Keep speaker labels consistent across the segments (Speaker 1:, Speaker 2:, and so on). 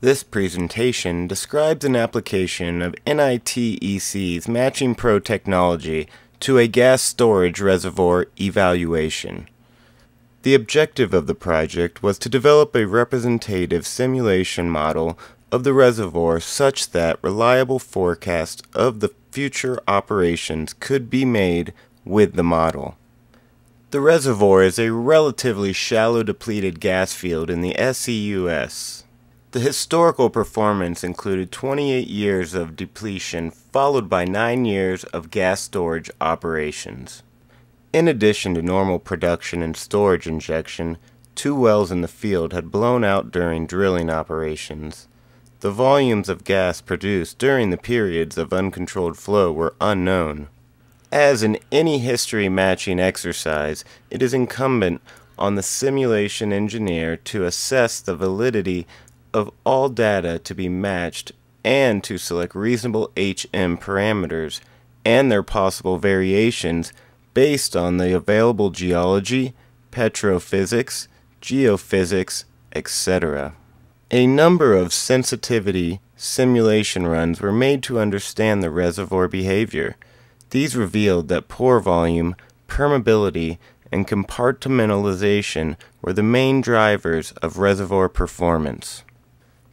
Speaker 1: This presentation describes an application of Nitec's Matching Pro technology to a gas storage reservoir evaluation. The objective of the project was to develop a representative simulation model of the reservoir such that reliable forecasts of the future operations could be made with the model. The reservoir is a relatively shallow depleted gas field in the SEUS. The historical performance included 28 years of depletion followed by 9 years of gas storage operations. In addition to normal production and storage injection, 2 wells in the field had blown out during drilling operations. The volumes of gas produced during the periods of uncontrolled flow were unknown. As in any history matching exercise, it is incumbent on the simulation engineer to assess the validity of all data to be matched and to select reasonable HM parameters and their possible variations based on the available geology, petrophysics, geophysics, etc. A number of sensitivity simulation runs were made to understand the reservoir behavior. These revealed that pore volume, permeability, and compartmentalization were the main drivers of reservoir performance.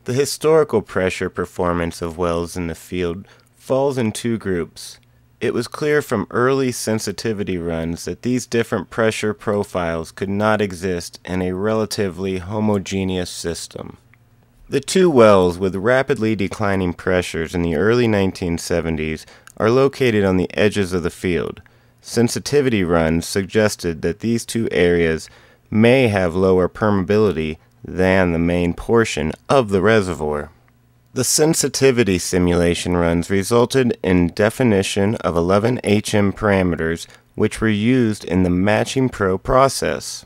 Speaker 1: The historical pressure performance of wells in the field falls in 2 groups. It was clear from early sensitivity runs that these different pressure profiles could not exist in a relatively homogeneous system. The 2 wells with rapidly declining pressures in the early 1970s are located on the edges of the field. Sensitivity runs suggested that these 2 areas may have lower permeability than the main portion of the reservoir. The sensitivity simulation runs resulted in definition of 11 HM parameters which were used in the Matching Pro process.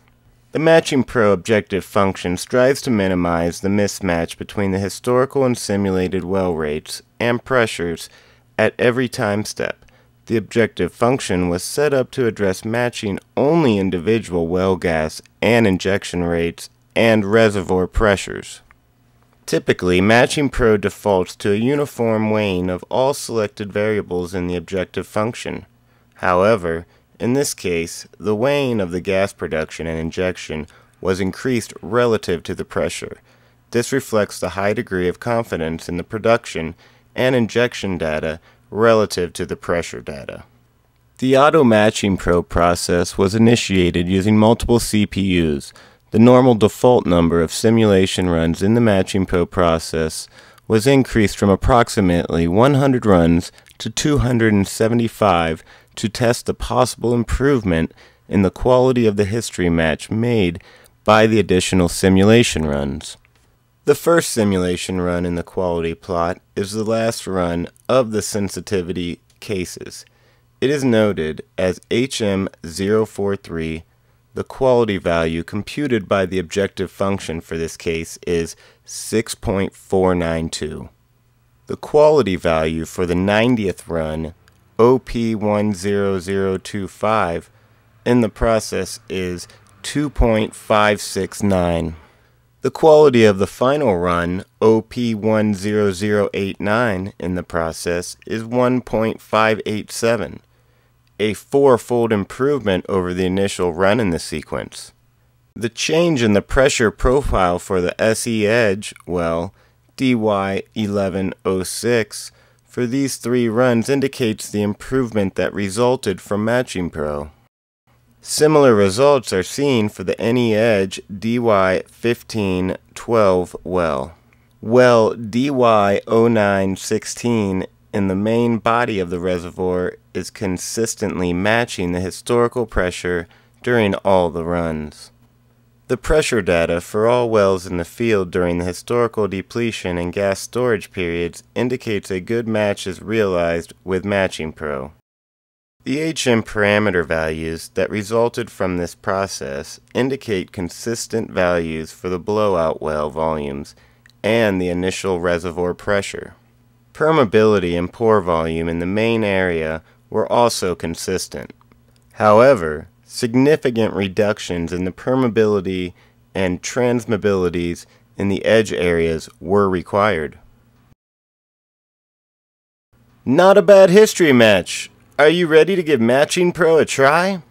Speaker 1: The Matching Pro objective function strives to minimize the mismatch between the historical and simulated well rates and pressures at every time step. The objective function was set up to address matching only individual well gas and injection rates and reservoir pressures. Typically, Matching Pro defaults to a uniform weighing of all selected variables in the objective function. However, in this case, the weighing of the gas production and injection was increased relative to the pressure. This reflects the high degree of confidence in the production and injection data relative to the pressure data. The Auto Matching Pro process was initiated using multiple CPUs. The normal default number of simulation runs in the Matching Pro process was increased from approximately 100 runs to 275 to test the possible improvement in the quality of the history match made by the additional simulation runs. The first simulation run in the quality plot is the last run of the sensitivity cases. It is noted as HM043. The quality value computed by the objective function for this case is 6.492. The quality value for the 90th run, OP10025, in the process is 2.569. The quality of the final run, OP10089, in the process is 1.587. A 4-fold improvement over the initial run in the sequence. The change in the pressure profile for the SE Edge well, DY1106, for these 3 runs indicates the improvement that resulted from Matching Pro. Similar results are seen for the NE Edge DY1512 well. Well DY0916 in the main body of the reservoir is consistently matching the historical pressure during all the runs. The pressure data for all wells in the field during the historical depletion and gas storage periods indicates a good match is realized with Matching Pro. The HM parameter values that resulted from this process indicate consistent values for the blowout well volumes and the initial reservoir pressure. Permeability and pore volume in the main area were also consistent. However, significant reductions in the permeability and transmissibilities in the edge areas were required. Not a bad history match. Are you ready to give Matching Pro a try?